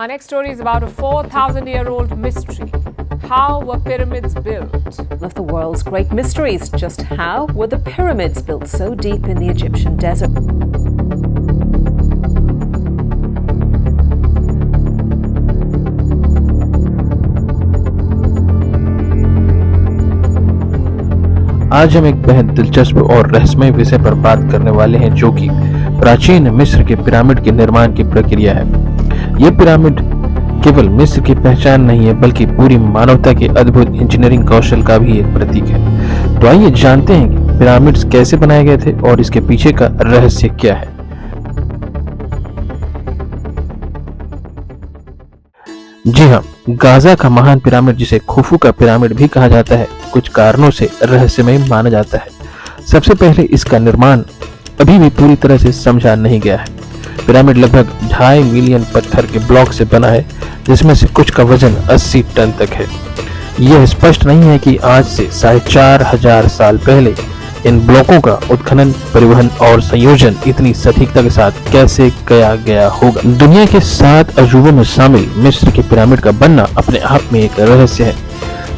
Our next story is about a 4,000-year-old mystery. How were pyramids built? One of the world's great mysteries. Just how were the pyramids built so deep in the Egyptian desert? आज हम एक बेहद दिलचस्प और रहस्यमय विषय पर बात करने वाले हैं, जो कि प्राचीन मिस्र के पिरामिड के निर्माण की प्रक्रिया है। ये पिरामिड केवल मिस्र की पहचान नहीं है, बल्कि पूरी मानवता के अद्भुत इंजीनियरिंग कौशल का भी एक प्रतीक है। तो आइए जानते हैं कि पिरामिड्स कैसे बनाए गए थे और इसके पीछे का रहस्य क्या है। जी हाँ, गाजा का महान पिरामिड, जिसे खुफू का पिरामिड भी कहा जाता है, कुछ कारणों से रहस्यमय माना जाता है। सबसे पहले इसका निर्माण अभी भी पूरी तरह से समझा नहीं गया है। पिरामिड लगभग 2.5 मिलियन पत्थर के ब्लॉक से बना है, जिसमें से कुछ का वजन 80 टन तक है। यह स्पष्ट नहीं है कि आज से 4,500 साल पहले इन ब्लॉकों का उत्खनन, परिवहन और संयोजन इतनी सटीकता के साथ कैसे किया गया होगा। दुनिया के 7 अजूबों में शामिल मिस्र के पिरामिड का बनना अपने आप में एक रहस्य है।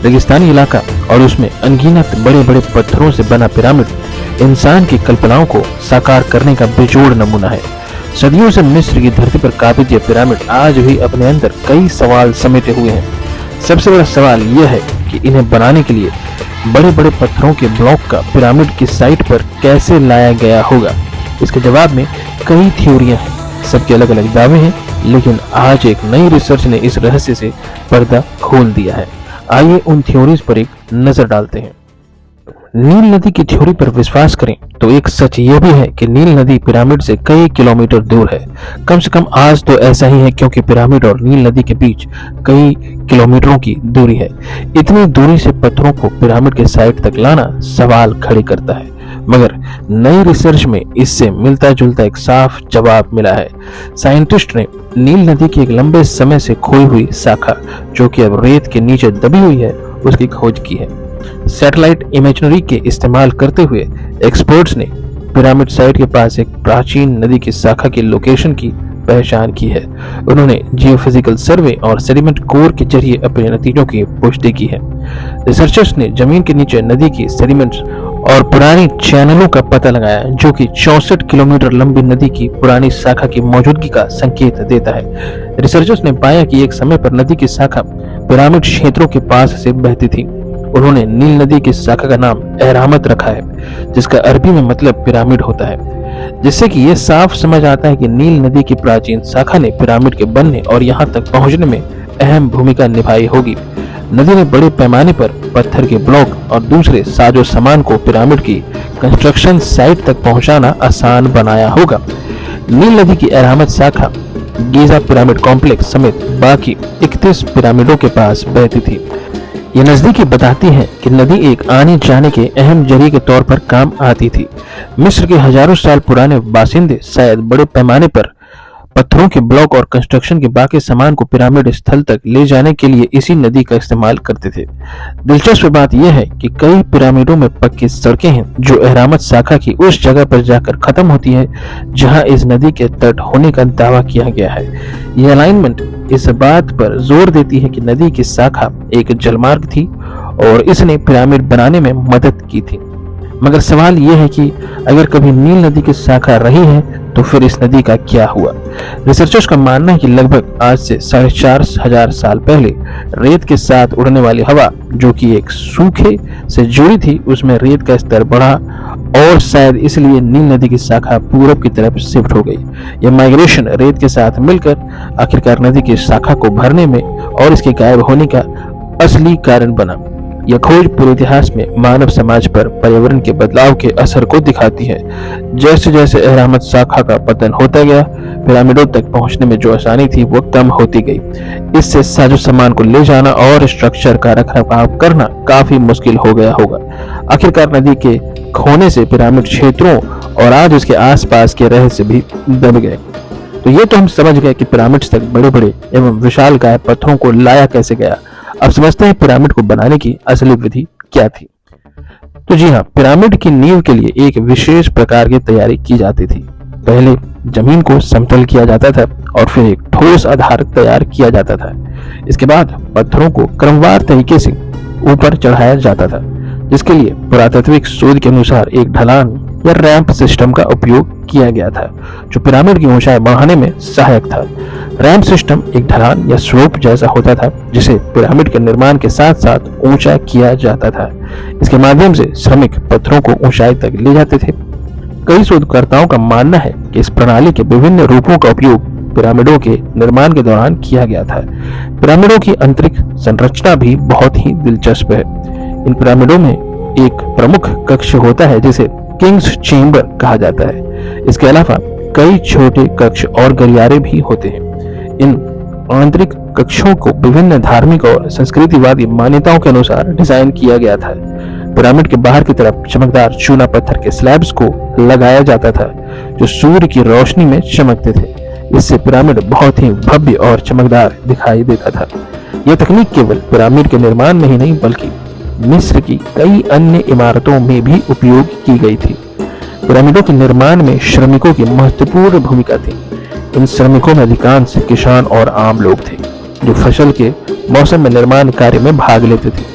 रेगिस्तानी इलाका और उसमें अनगिनत बड़े बड़े पत्थरों से बना पिरामिड इंसान की कल्पनाओं को साकार करने का बेजोड़ नमूना है। सदियों से मिस्र की धरती पर काबिज ये पिरामिड आज भी अपने अंदर कई सवाल समेटे हुए हैं। सबसे बड़ा सवाल यह है कि इन्हें बनाने के लिए बड़े बड़े पत्थरों के ब्लॉक का पिरामिड की साइट पर कैसे लाया गया होगा। इसके जवाब में कई थ्योरियां हैं, सबके अलग अलग दावे हैं, लेकिन आज एक नई रिसर्च ने इस रहस्य से पर्दा खोल दिया है। आइए उन थ्योरीज पर एक नजर डालते हैं। नील नदी की थ्योरी पर विश्वास करें तो एक सच यह भी है कि नील नदी पिरामिड से कई किलोमीटर दूर है। कम से कम आज तो ऐसा ही है, क्योंकि पिरामिड और नील नदी के बीच कई किलोमीटरों की दूरी है। इतनी दूरी से पत्थरों को पिरामिड के साइट तक लाना सवाल खड़े करता है, मगर नई रिसर्च में इससे मिलता जुलता एक साफ जवाब मिला है। साइंटिस्ट ने नील नदी की एक लंबे समय से खोई हुई शाखा, जो कि अब रेत के नीचे दबी हुई है, उसकी खोज की है। सैटेलाइट इमेजरी के इस्तेमाल करते हुए एक्सपर्ट्स ने पिरामिड साइट के पास एक प्राचीन नदी की शाखा की लोकेशन की पहचान की है। उन्होंने जियोफिजिकल सर्वे और सेडिमेंट कोर के जरिए अपने नतीजों की पुष्टि की है। रिसर्चर्स ने जमीन के नीचे नदी की सेडिमेंट्स और पुरानी चैनलों का पता लगाया, जो कि 64 किलोमीटर लंबी नदी की पुरानी शाखा की मौजूदगी का संकेत देता है। रिसर्चर्स ने पाया कि एक समय पर नदी की शाखा पिरामिड क्षेत्रों के पास से बहती थी। उन्होंने नील नदी की शाखा का नाम एहरामत रखा है, जिसका अरबी में मतलब पिरामिड होता है, जिससे कि यह साफ समझ आता है कि नील नदी की प्राचीन शाखा ने पिरामिड के बनने और यहाँ तक पहुँचने में अहम भूमिका निभाई होगी। नदी ने बड़े पैमाने पर पत्थर के ब्लॉक और दूसरे साजो सामान को पिरामिड की कंस्ट्रक्शन साइट तक पहुंचाना आसान बनाया होगा। नील नदी की एहरामत शाखा गीजा पिरामिड कॉम्प्लेक्स समेत बाकी 31 पिरामिडों के पास बहती थी। ये नजदीकी बताती है कि नदी एक आने जाने के अहम जरिए के तौर पर काम आती थी। मिस्र के हजारों साल पुराने बासिंदे शायद बड़े पैमाने पर पत्थरों के ब्लॉक और कंस्ट्रक्शन के बाकी सामान को पिरामिड स्थल तक ले जाने के लिए इसी नदी का इस्तेमाल करते थे। दिलचस्प बात यह है कि कई पिरामिडों में पक्की सड़कें हैं, जो एहरामत शाखा की उस जगह पर जाकर खत्म होती है जहां इस नदी के तट होने का दावा किया गया है। यह अलाइनमेंट इस बात पर जोर देती है कि नदी की शाखा एक जलमार्ग थी और इसने पिरामिड बनाने में मदद की थी। मगर सवाल यह है कि अगर कभी नील नदी की शाखा रही है, तो फिर इस नदी का क्या हुआ। रिसर्चर्स का मानना है कि लगभग आज से 4,500 साल पहले रेत के साथ उड़ने वाली हवा, जो कि एक सूखे से जुड़ी थी, उसमें रेत का स्तर बढ़ा और शायद इसलिए नील नदी की शाखा पूरब की तरफ शिफ्ट हो गई। यह माइग्रेशन रेत के साथ मिलकर आखिरकार नदी की शाखा को भरने में और इसके गायब होने का असली कारण बना। यह खोज पूरे इतिहास में मानव समाज पर पर्यावरण के बदलाव के असर को दिखाती है। जैसे जैसे एहरामत शाखा का पतन होता गया, पिरामिडों तक पहुंचने में जो आसानी थी वो कम होती गई। इससे साजो सामान को ले जाना और स्ट्रक्चर का रखरखाव करना काफी मुश्किल हो गया होगा। आखिरकार नदी के खोने से पिरामिड क्षेत्रों और आज उसके आसपास के रहस्य भी दब गए। तो ये तो हम समझ गए कि पिरामिड्स तक बड़े बड़े एवं विशालकाय पत्थरों को लाया कैसे गया। अब समझते हैं पिरामिड को बनाने की असली विधि क्या थी। तो जी हाँ, पिरामिड की नींव के लिए एक विशेष प्रकार की तैयारी की जाती थी। पहले जमीन को समतल किया जाता था और फिर एक ठोस आधार तैयार किया जाता था। इसके बाद पत्थरों को क्रमवार तरीके से ऊपर चढ़ाया जाता था, जिसके लिए पुरातात्विक शोध के अनुसार एक ढलान या रैंप सिस्टम का उपयोग किया गया था, जो पिरामिड की ऊंचाई बढ़ाने में सहायक था। रैंप सिस्टम एक ढलान या स्लोप जैसा होता था, जिसे पिरामिड के निर्माण के साथ साथ ऊंचा किया जाता था। इसके माध्यम से श्रमिक पत्थरों को ऊंचाई तक ले जाते थे। कई शोधकर्ताओं का मानना है कि इस प्रणाली के विभिन्न रूपों का उपयोग पिरामिडों के निर्माण के दौरान किया गया था। पिरामिडों की आंतरिक संरचना भी बहुत ही दिलचस्प है। इन पिरामिडों में एक प्रमुख कक्ष होता है जिसे किंग्स चेम्बर कहा जाता है। इसके अलावा कई छोटे कक्ष और गलियारे भी होते हैं। इन आंतरिक कक्षों को विभिन्न धार्मिक और संस्कृतिवादी मान्यताओं के अनुसार डिजाइन किया गया था। पिरामिड के बाहर की तरफ चमकदार चूना पत्थर के स्लैब्स को लगाया जाता था, जो सूर्य की रोशनी में चमकते थे। इससे पिरामिड बहुत ही भव्य और चमकदार दिखाई देता था। यह तकनीक केवल पिरामिड के निर्माण में ही नहीं बल्कि मिस्र की कई अन्य इमारतों में भी उपयोग की गई थी। पिरामिडों के निर्माण में श्रमिकों की महत्वपूर्ण भूमिका थी। इन श्रमिकों में अधिकांश किसान और आम लोग थे, जो फसल के मौसम में निर्माण कार्य में भाग लेते थे।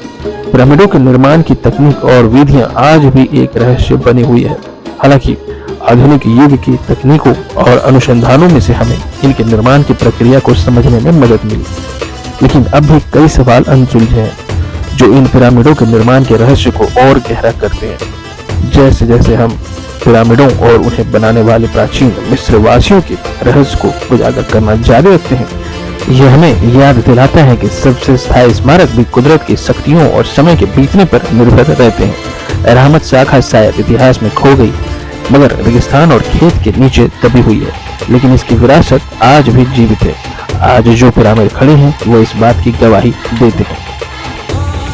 पिरामिडों के निर्माण की तकनीक और विधियां आज भी एक रहस्य बनी हुई है। हालांकि आधुनिक युग की तकनीकों और अनुसंधानों में से हमें इनके निर्माण की प्रक्रिया को समझने में मदद मिली, लेकिन अब भी कई सवाल अनसुलझे हैं जो इन पिरामिडों के निर्माण के रहस्य को और गहरा करते हैं। जैसे जैसे हम पिरामिडों और उन्हें बनाने वाले प्राचीन मिस्र वासियों के रहस्य को उजागर करना जारी रखते हैं, यह हमें याद दिलाता है कि सबसे स्थायी स्मारक भी कुदरत की शक्तियों और समय के बीतने पर निर्भर रहते हैं। रहमत शाखा शायद इतिहास में खो गई, मगर रेगिस्तान और खेत के नीचे दबी हुई है, लेकिन इसकी विरासत आज भी जीवित है। आज जो पिरामिड खड़े हैं वो इस बात की गवाही देते हैं।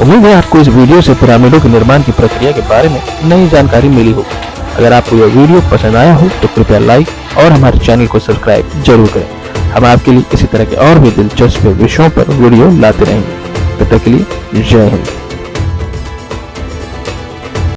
उम्मीद है आपको इस वीडियो से पिरामिडों के निर्माण की प्रक्रिया के बारे में नई जानकारी मिली होगी। अगर आपको यह वीडियो पसंद आया हो तो कृपया लाइक और हमारे चैनल को सब्सक्राइब जरूर करें। हम आपके लिए इसी तरह के और भी दिलचस्प विषयों पर वीडियो लाते रहेंगे। तब तक के लिए जय हिंद।